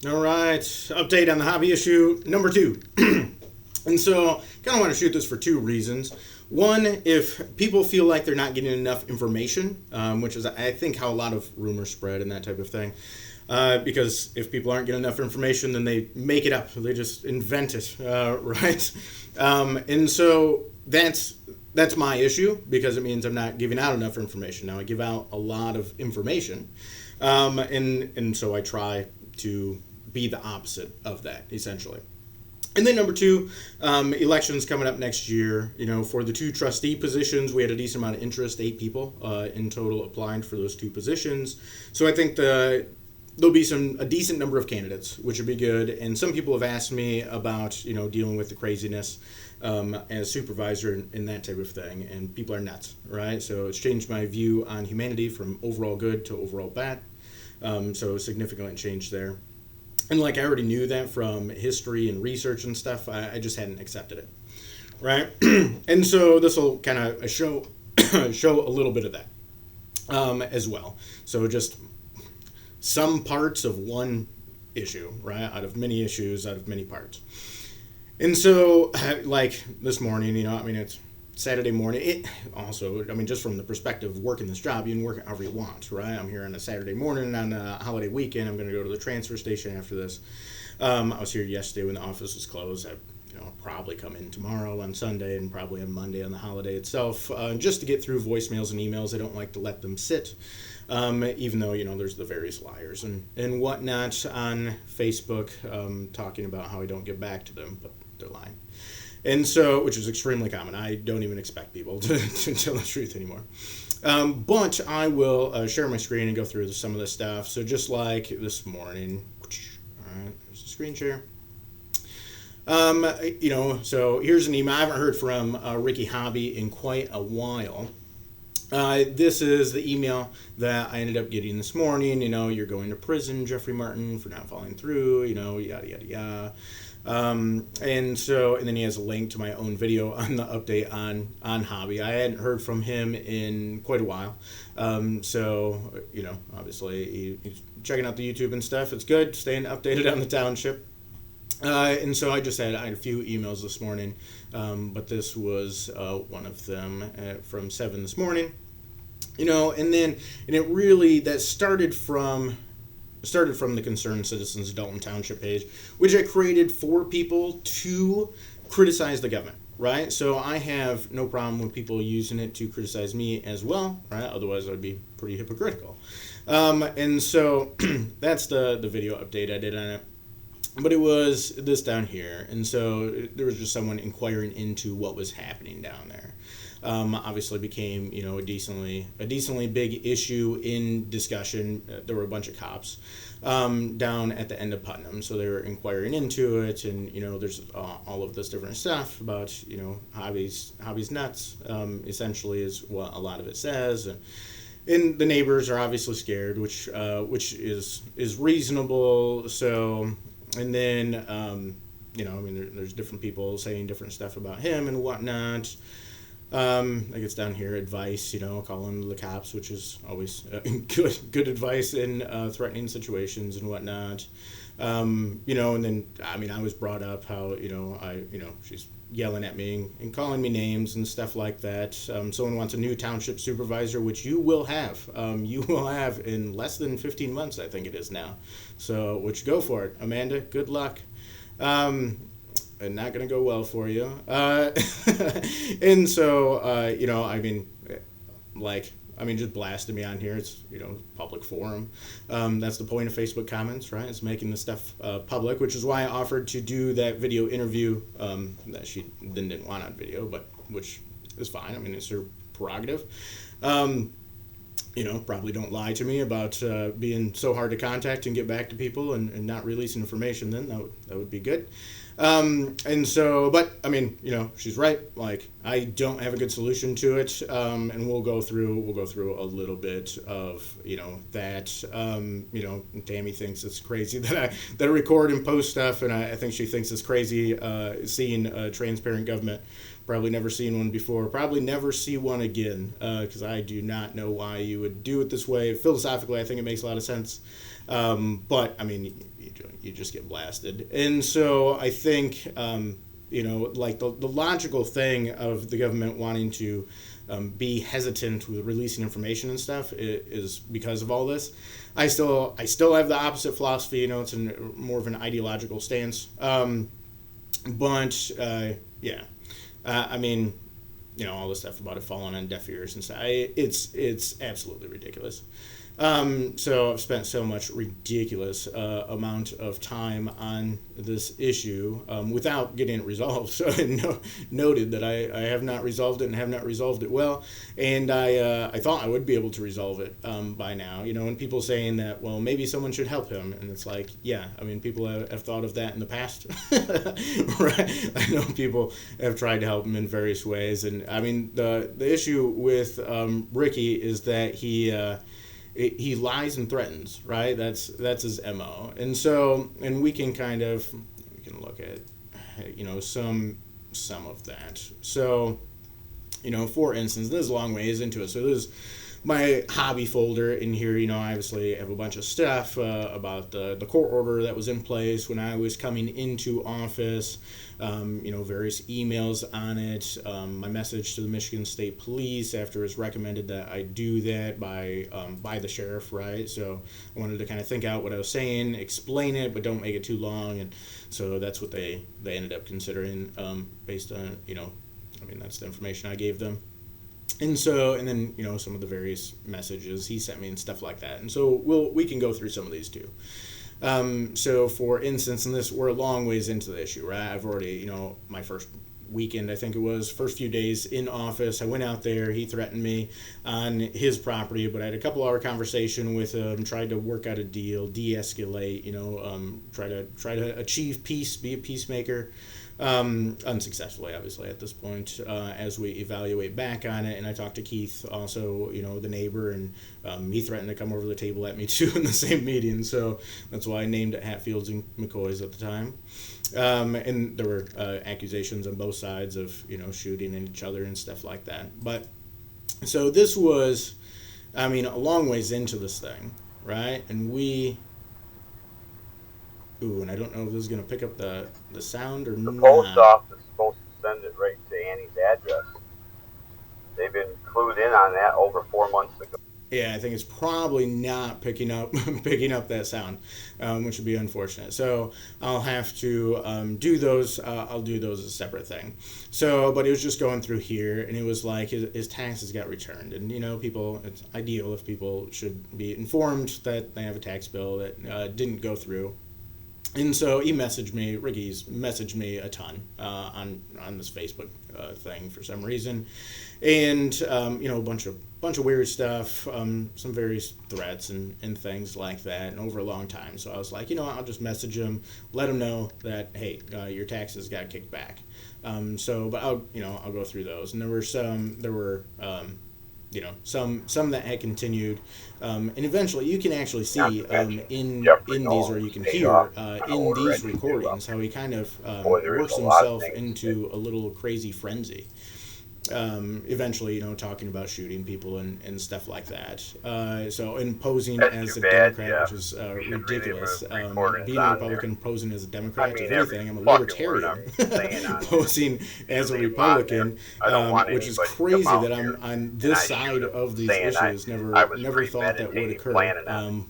All right, update on the hobby issue number two. And so, kind of want to shoot this for two reasons. One, if people feel like they're not getting enough information, which is, I think, how a lot of rumors spread and that type of thing. Because if people aren't getting enough information, then they make it up. They just invent it, right? And so that's my issue because it means I'm not giving out enough information. Now I give out a lot of information, and so I try to be the opposite of that essentially. And then number two, elections coming up next year. You know, for the two trustee positions, we had a decent amount of interest. 8 people in total applied for those two positions. So I think there'll be a decent number of candidates, which would be good. And some people have asked me about dealing with the craziness as supervisor and that type of thing. And people are nuts, right? So it's changed my view on humanity from overall good to overall bad. So significantly changed there. And like I already knew that from history and research and stuff, I just hadn't accepted it, right? And so this will kind of show show a little bit of that as well. So just some parts of one issue, right? Out of many issues, out of many parts. And so, like this morning, it's Saturday morning. It also, just from the perspective of working this job, you can work it however you want, right? I'm here on a Saturday morning on a holiday weekend. I'm going to go to the transfer station after this. I was here yesterday when the office was closed. I'll probably come in tomorrow on Sunday and probably on Monday on the holiday itself, just to get through voicemails and emails. I don't like to let them sit, even though, there's the various liars and whatnot on Facebook talking about how I don't get back to them, but they're lying. And so, which is extremely common. I don't even expect people to tell the truth anymore. But I will share my screen and go through some of this stuff. So just like this morning, all right, there's the screen share. So here's an email. I haven't heard from Ricky Hobby in quite a while. This is the email that I ended up getting this morning. You're going to prison, Jeffrey Martin, for not following through, yada, yada, yada. And then he has a link to my own video on the update on Hobby. I hadn't heard from him in quite a while. Obviously he's checking out the YouTube and stuff. It's good, staying updated on the township. And so I had a few emails this morning, but this was one of them from 7 this morning. And it really, that started from the Concerned Citizens Dalton Township page, which I created for people to criticize the government, right? So I have no problem with people using it to criticize me as well, right? Otherwise, I'd be pretty hypocritical. And so that's the video update I did on it. But it was this down here, and so there was just someone inquiring into what was happening down there. Obviously became a decently big issue in discussion. There were a bunch of cops down at the end of Putnam, so they were inquiring into it, and there's all of this different stuff about hobbies nuts. Essentially, is what a lot of it says, and the neighbors are obviously scared, which is reasonable. So. And then, there's different people saying different stuff about him and whatnot. Like it's down here, advice, calling the cops, which is always good advice in threatening situations and whatnot. And then, I was brought up how, she's yelling at me and calling me names and stuff like that. Someone wants a new township supervisor, which you will have. You will have in less than 15 months, I think it is now. So, which go for it. Amanda, good luck. And not going to go well for you. And so, just blasting me on here. It's, public forum. That's the point of Facebook comments, right? It's making this stuff public, which is why I offered to do that video interview that she then didn't want on video, but which is fine. It's her prerogative. Probably don't lie to me about being so hard to contact and get back to people and not releasing information. Then that would be good. And so, but she's right. Like, I don't have a good solution to it. And we'll go through a little bit of, that, Tammy thinks it's crazy that I record and post stuff. And I think she thinks it's crazy, seeing a transparent government. Probably never seen one before. Probably never see one again, because I do not know why you would do it this way. Philosophically, I think it makes a lot of sense. But I mean, you just get blasted. And so I think, like the logical thing of the government wanting to be hesitant with releasing information and stuff is because of all this. I still have the opposite philosophy. It's more of an ideological stance. But yeah, I mean, all the stuff about it falling on deaf ears and stuff. It's absolutely ridiculous. So I've spent so much ridiculous amount of time on this issue without getting it resolved. So noted that I have not resolved it and have not resolved it well. And I thought I would be able to resolve it by now. And people saying that, well, maybe someone should help him. And it's like, yeah, I mean, people have thought of that in the past. Right? I know people have tried to help him in various ways. And I mean, the issue with Ricky is that he lies and threatens, right? That's his MO. And so, and we can look at, some of that. So, for instance, this is a long ways into it. So this is my hobby folder in here. I obviously have a bunch of stuff about the court order that was in place when I was coming into office. Various emails on it. My message to the Michigan State Police after it was recommended that I do that by the sheriff, right? So I wanted to kind of think out what I was saying, explain it, but don't make it too long. And so that's what they ended up considering based on, that's the information I gave them. And so, and then, some of the various messages he sent me and stuff like that. And so we can go through some of these too. So for instance, in this, we're a long ways into the issue, right? I've already, my first weekend, I think it was, first few days in office, I went out there, he threatened me on his property, but I had a couple hour conversation with him, tried to work out a deal, de-escalate, try to achieve peace, be a peacemaker. Unsuccessfully, obviously, at this point, as we evaluate back on it. And I talked to Keith, also, the neighbor, and he threatened to come over the table at me, too, in the same meeting. So that's why I named it Hatfields and McCoys at the time. And there were accusations on both sides of, shooting at each other and stuff like that. But so this was, a long ways into this thing, right? And and I don't know if this is going to pick up the sound or not. The post office is supposed to send it right to Annie's address. They've been clued in on that over 4 months ago. Yeah, I think it's probably not picking up that sound, which would be unfortunate. So I'll have to do those. I'll do those as a separate thing. So, but it was just going through here, and it was like his taxes got returned, and people. It's ideal if people should be informed that they have a tax bill that didn't go through. And so Ricky's messaged me a ton on this Facebook thing for some reason, and a bunch of weird stuff, some various threats and things like that, and over a long time. So I was like, I'll just message him, let him know that, hey, your taxes got kicked back. But I'll go through those, and there were some that had continued, and eventually you can actually see in these, or you can hear in these recordings, how he kind of works himself into a little crazy frenzy. Eventually, talking about shooting people and stuff like that. And posing as a Democrat, which is ridiculous. Being a Republican, posing as a Democrat, if anything, I'm a libertarian. Posing as a Republican, which is crazy that I'm on this side of these issues. Never thought that would occur.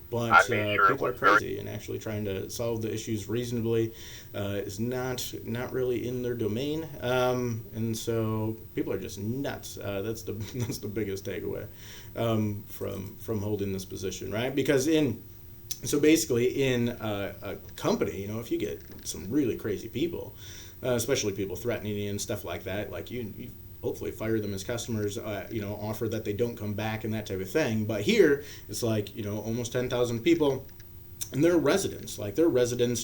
But people are crazy, and actually trying to solve the issues reasonably is not really in their domain. And so people are just nuts. That's the biggest takeaway from holding this position, right? Because basically in a company, if you get some really crazy people, especially people threatening you and stuff like that, like you hopefully fire them as customers, offer that they don't come back and that type of thing. But here it's like almost 10,000 people, and they're residents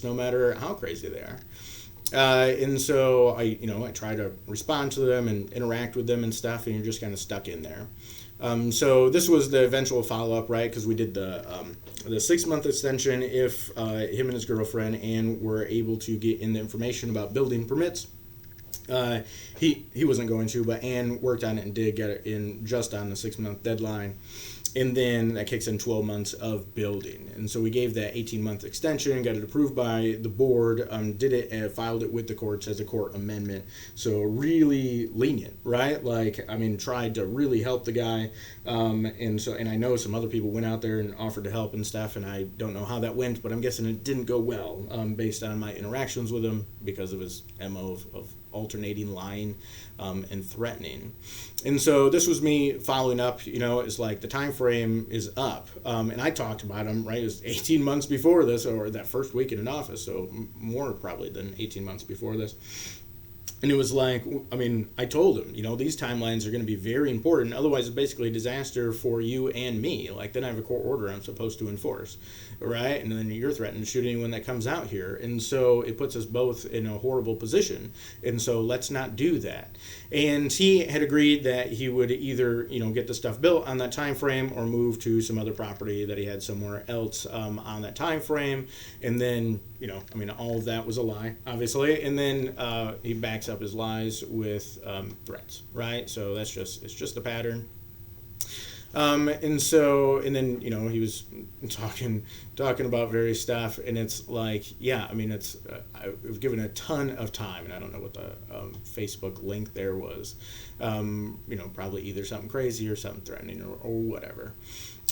no matter how crazy they are. And so I try to respond to them and interact with them and stuff, and you're just kind of stuck in there. So this was the eventual follow-up, right? Because we did the 6-month extension if him and his girlfriend Ann were able to get in the information about building permits. He wasn't going to, but Ann worked on it and did get it in just on the 6-month deadline. And then that kicks in 12 months of building. And so we gave that 18-month extension, got it approved by the board, did it and filed it with the courts as a court amendment. So really lenient, right? Like, I mean, tried to really help the guy. And I know some other people went out there and offered to help and stuff, and I don't know how that went, but I'm guessing it didn't go well based on my interactions with him because of his MO of alternating lying and threatening. And so this was me following up, it's like the time frame is up. And I talked about him, right? It was 18 months before this, or that first week in office, so more probably than 18 months before this. And it was like, I mean, I told him, these timelines are going to be very important. Otherwise, it's basically a disaster for you and me. Like, then I have a court order I'm supposed to enforce, right? And then you're threatening to shoot anyone that comes out here. And so it puts us both in a horrible position. And so let's not do that. And he had agreed that he would either, get the stuff built on that time frame or move to some other property that he had somewhere else on that time frame. And then, all of that was a lie, obviously. And then he backs up his lies with threats, right? So it's just a pattern. And then he was talking about various stuff, and it's like, I've given a ton of time, and I don't know what the Facebook link there was, probably either something crazy or something threatening or whatever,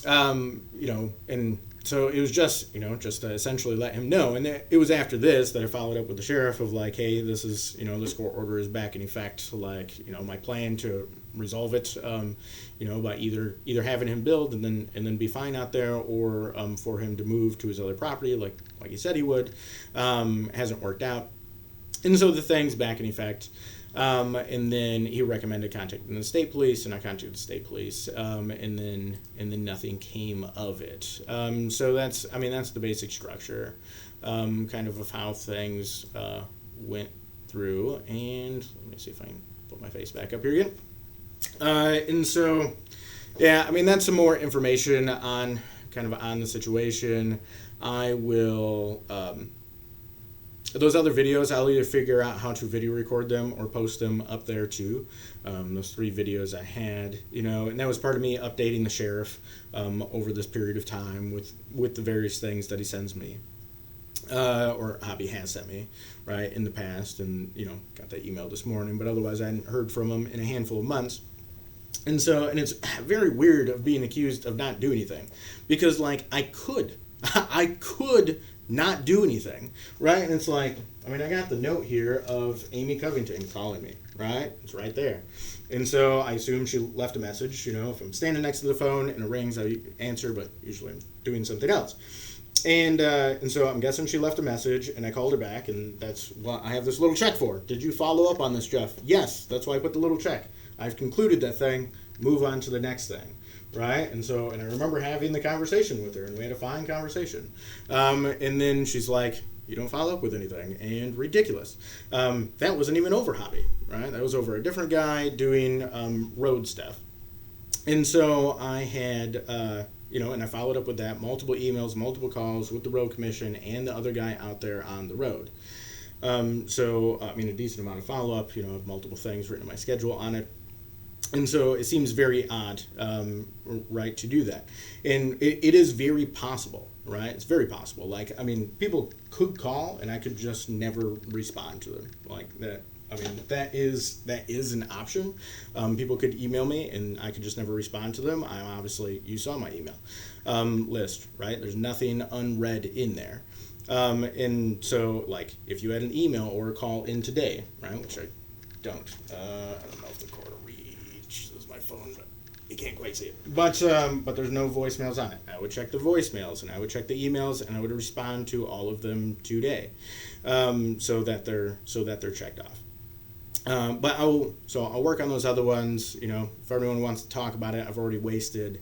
and so it was just to essentially let him know. And it was after this that I followed up with the sheriff of like, hey, this is, this court order is back in effect. Like, my plan to resolve it, by either having him build and then be fine out there, or for him to move to his other property, like he said he would, hasn't worked out. And so the thing's back in effect. And then he recommended contacting the state police, and I contacted the state police, and then nothing came of it. So that's the basic structure, kind of how things went through. And let me see if I can put my face back up here again. And so, that's some more information on the situation. I will. Those other videos, I'll either figure out how to video record them or post them up there too. Those 3 videos I had, and that was part of me updating the sheriff over this period of time with the various things that he sends me, or Hobby has sent me, right, in the past. And, got that email this morning, but otherwise I hadn't heard from him in a handful of months. And so, and it's very weird of being accused of not doing anything, because like I could not do anything, right? And it's like, I got the note here of Amy Covington calling me, right? It's right there. And so I assume she left a message. If I'm standing next to the phone and it rings, I answer, but usually I'm doing something else. And so I'm guessing she left a message, and I called her back, and that's what I have this little check for. Did you follow up on this, Jeff? Yes, that's why I put the little check. I've concluded that thing, move on to the next thing. Right? And I remember having the conversation with her, and we had a fine conversation. And then she's like, you don't follow up with anything, and ridiculous. That wasn't even over Hobby, right? That was over a different guy doing road stuff. And so I had, and I followed up with that, multiple emails, multiple calls with the road commission and the other guy out there on the road. A decent amount of follow-up, multiple things written in my schedule on it. And so it seems very odd, right, to do that. And it is very possible, right? It's very possible. Like, people could call, and I could just never respond to them. Like, that that is an option. People could email me, and I could just never respond to them. You saw my email list, right? There's nothing unread in there. And so, like, if you had an email or a call in today, right, which I don't know if the quarter reaches my phone, but you can't quite see it. But there's no voicemails on it. I would check the voicemails, and I would check the emails, and I would respond to all of them today, so that they're checked off. But I'll work on those other ones. If everyone wants to talk about it, I've already wasted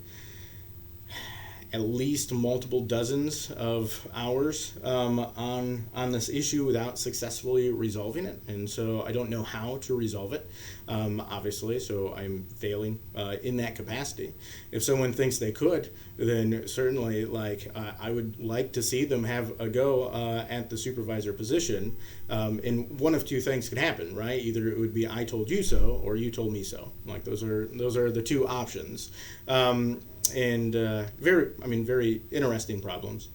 at least multiple dozens of hours on this issue without successfully resolving it, and so I don't know how to resolve it, obviously, so I'm failing in that capacity. If someone thinks they could, then certainly, I would like to see them have a go at the supervisor position, and one of two things could happen, right? Either it would be I told you so, or you told me so. Like, those are the two options. and very interesting problems.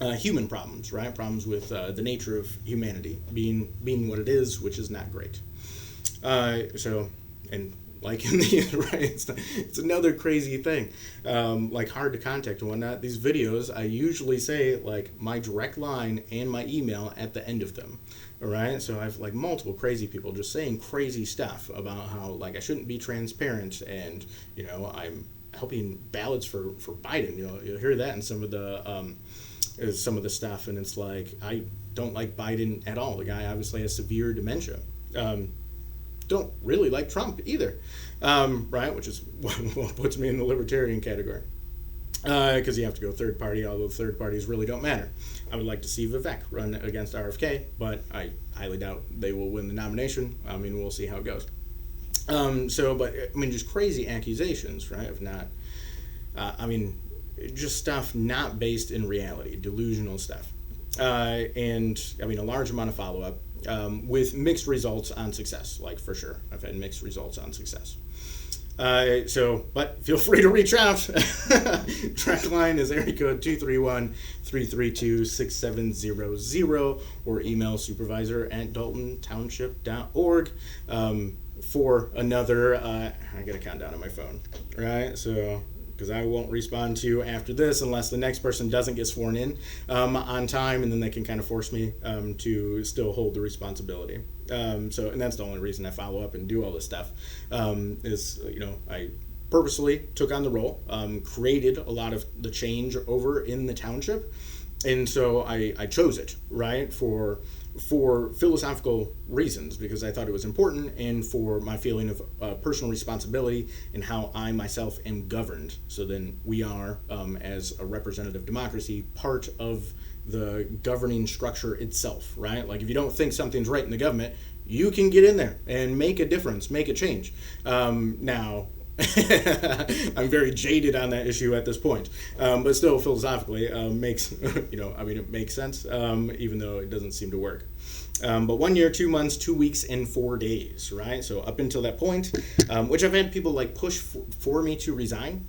Human problems, right? Problems with the nature of humanity being what it is, which is not great. And like in the right, it's another crazy thing, like hard to contact and whatnot. These videos, I usually say like my direct line and my email at the end of them. All right, so I've like multiple crazy people just saying crazy stuff about how like I shouldn't be transparent, and I'm helping ballots for Biden. You'll hear that in some of the stuff, and it's like I don't like Biden at all. The guy obviously has severe dementia. Don't really like Trump either, right? Which is what puts me in the libertarian category, because you have to go third party, although third parties really don't matter. I would like to see Vivek run against RFK, but I highly doubt they will win the nomination. I mean, we'll see how it goes. Just crazy accusations, right? Of not, just stuff not based in reality, delusional stuff. And a large amount of follow-up with mixed results on success, like for sure. I've had mixed results on success. But feel free to reach out. Track line is area code 231-332-6700 or email supervisor@daltontownship.org for another, I got a countdown on my phone, right? So, because I won't respond to you after this unless the next person doesn't get sworn in on time, and then they can kind of force me to still hold the responsibility. And that's the only reason I follow up and do all this stuff I purposely took on the role, created a lot of the change over in the township, and so I chose it, right, for philosophical reasons, because I thought it was important, and for my feeling of personal responsibility and how I myself am governed. So then we are, as a representative democracy, part of the governing structure itself, right? Like if you don't think something's right in the government, you can get in there and make a difference, make a change. Now, I'm very jaded on that issue at this point, but still philosophically it makes sense, even though it doesn't seem to work. But 1 year, 2 months, 2 weeks, and 4 days, right? So up until that point, which I've had people like push for me to resign,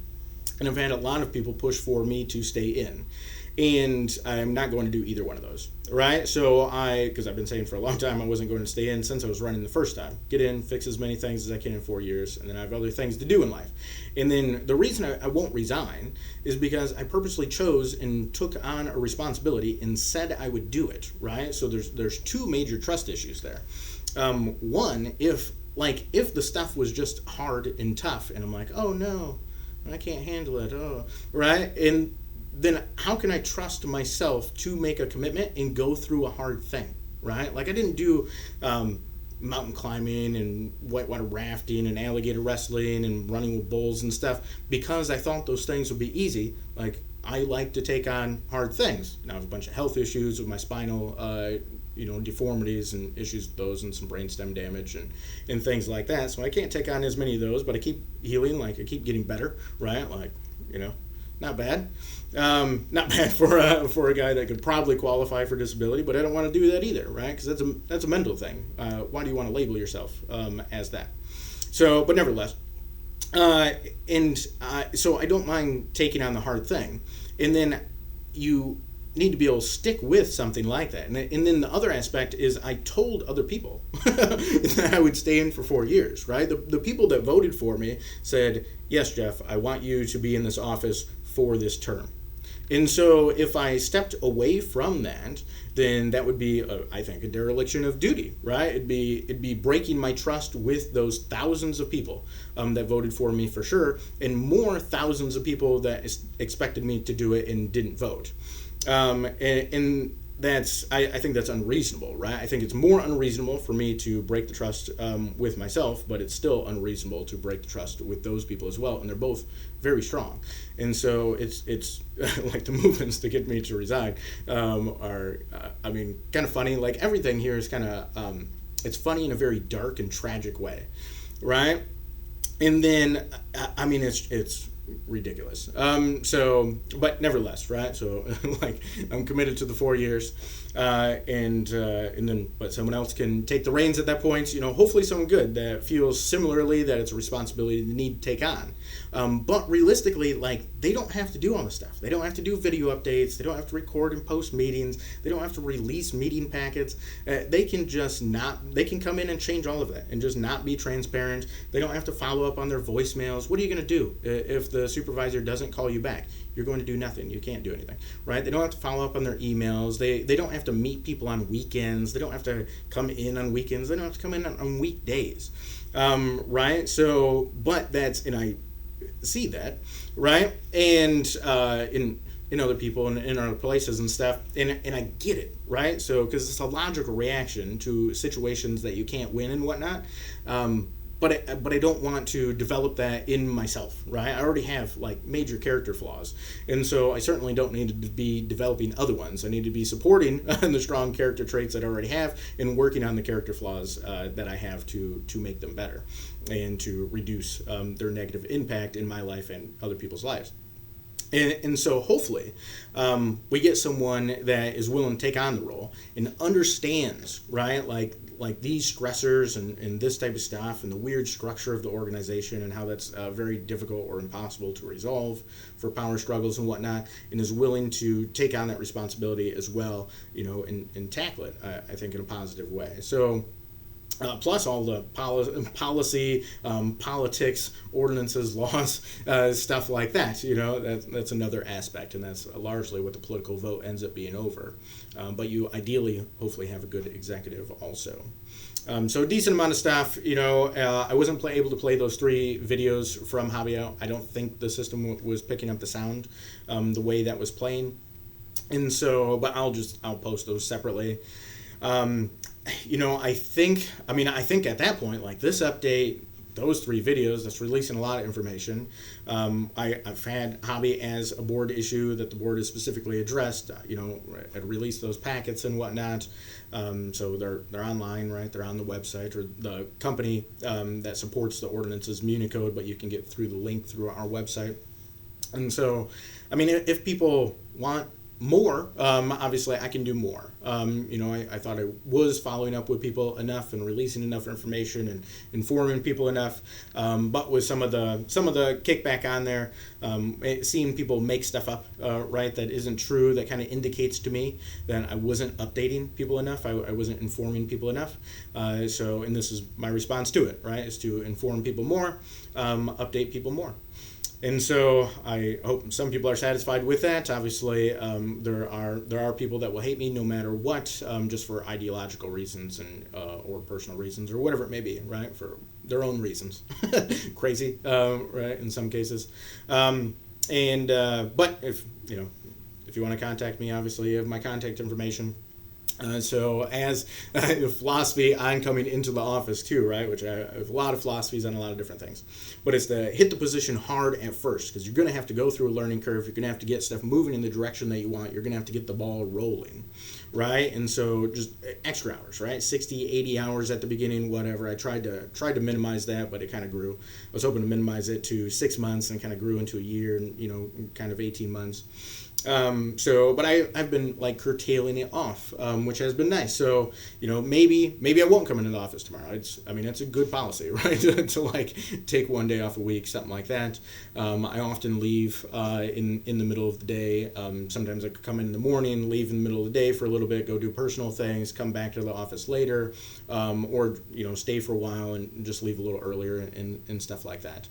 and I've had a lot of people push for me to stay in. And I'm not going to do either one of those, right? So because I've been saying for a long time I wasn't going to stay in since I was running the first time. Get in, fix as many things as I can in 4 years, and then I have other things to do in life. And then the reason I won't resign is because I purposely chose and took on a responsibility and said I would do it, right? So there's two major trust issues there. One, if the stuff was just hard and tough, and I'm like, oh no, I can't handle it, right? And then how can I trust myself to make a commitment and go through a hard thing, right? Like I didn't do mountain climbing and whitewater rafting and alligator wrestling and running with bulls and stuff because I thought those things would be easy. Like I like to take on hard things. Now I have a bunch of health issues with my spinal deformities and issues with those, and some brainstem damage and things like that. So I can't take on as many of those, but I keep healing, like I keep getting better, right? Like, not bad. Not bad for a guy that could probably qualify for disability, but I don't want to do that either, right? Because that's a mental thing. Why do you want to label yourself as that? So, but nevertheless, so I don't mind taking on the hard thing, and then you need to be able to stick with something like that. And then the other aspect is I told other people that I would stay in for 4 years, right? The people that voted for me said, yes, Jeff, I want you to be in this office for this term. And so if I stepped away from that, then that would be, I think, a dereliction of duty, right? It'd be breaking my trust with those thousands of people that voted for me for sure, and more thousands of people that expected me to do it and didn't vote. And that's, I think that's unreasonable, right? I think it's more unreasonable for me to break the trust with myself, but it's still unreasonable to break the trust with those people as well, and they're both very strong. And so it's like the movements to get me to resign are, kind of funny. Like everything here is kind of, it's funny in a very dark and tragic way, right? And then, it's ridiculous. But nevertheless, right? So, like, I'm committed to the 4 years, and then, but someone else can take the reins at that point. Hopefully, someone good that feels similarly that it's a responsibility they need to take on. But realistically, like, they don't have to do all the stuff. They don't have to do video updates. They don't have to record and post meetings. They don't have to release meeting packets. They can just not. They can come in and change all of that and just not be transparent. They don't have to follow up on their voicemails. What are you going to do if the supervisor doesn't call you back? You're going to do nothing. You can't do anything, right? They don't have to follow up on their emails. They don't have to meet people on weekends. They don't have to come in on weekends. They don't have to come in on weekdays, right? So, but and I see that, right? And in other people and in other places and stuff, and I get it, right? So, because it's a logical reaction to situations that you can't win and whatnot. But I don't want to develop that in myself, right? I already have like major character flaws, and so I certainly don't need to be developing other ones. I need to be supporting the strong character traits that I already have and working on the character flaws that I have to make them better and to reduce their negative impact in my life and other people's lives. And so hopefully we get someone that is willing to take on the role and understands, right, like these stressors and this type of stuff and the weird structure of the organization and how that's very difficult or impossible to resolve for power struggles and whatnot, and is willing to take on that responsibility as well, and tackle it, I think, in a positive way. So, plus all the policy, politics, ordinances, laws, stuff like that. That's another aspect, and that's largely what the political vote ends up being over. But you ideally, hopefully, have a good executive also. So a decent amount of stuff. I wasn't able to play those 3 videos from Habio. I don't think the system was picking up the sound the way that was playing, and so. But I'll post those separately. I think at that point, like this update, those 3 videos, that's releasing a lot of information. I've had Hobby as a board issue that the board has specifically addressed, and released those packets and whatnot. So they're online, right? They're on the website, or the company that supports the ordinances Municode, but you can get through the link through our website. And so, if people want more, obviously I can do more. I thought I was following up with people enough and releasing enough information and informing people enough, but with some of the kickback on there, seeing people make stuff up, right, that isn't true, that kind of indicates to me that I wasn't updating people enough, I wasn't informing people enough. And this is my response to it, right, is to inform people more, update people more. And so I hope some people are satisfied with that. Obviously, there are people that will hate me no matter what, just for ideological reasons and or personal reasons or whatever it may be, right? For their own reasons, crazy, right? In some cases, but if you want to contact me, obviously you have my contact information. So as philosophy on coming into the office too, right, which I have a lot of philosophies on a lot of different things, but it's to hit the position hard at first, because you're going to have to go through a learning curve. You're going to have to get stuff moving in the direction that you want. You're going to have to get the ball rolling, right? And so just extra hours, right? 60, 80 hours at the beginning, whatever. I tried to minimize that, but it kind of grew. I was hoping to minimize it to 6 months and kind of grew into a year and, kind of 18 months. But I've been like curtailing it off, which has been nice. So, maybe I won't come into the office tomorrow. It's a good policy, right? to like take one day off a week, something like that. I often leave, in the middle of the day. Sometimes I could come in the morning, leave in the middle of the day for a little bit, go do personal things, come back to the office later, or, stay for a while and just leave a little earlier and stuff like that.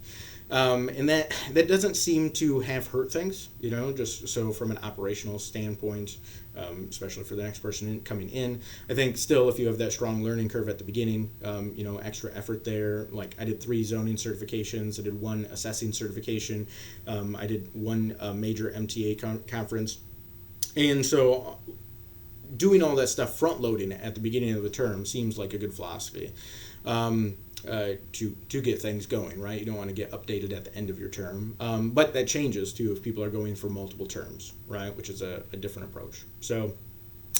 And that doesn't seem to have hurt things, just so from an operational standpoint, especially for the next person coming in. I think still, if you have that strong learning curve at the beginning, extra effort there. Like I did 3 zoning certifications, I did 1 assessing certification, I did 1 major MTA conference, and so doing all that stuff front loading at the beginning of the term seems like a good philosophy. To get things going, right? You don't want to get updated at the end of your term, but that changes too if people are going for multiple terms, right? Which is a different approach. So,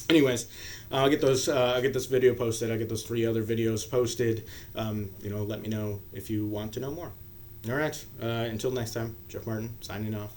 anyways, I'll get those. I'll get this video posted. I'll get those 3 other videos posted. Let me know if you want to know more. All right. Until next time, Jeff Martin signing off.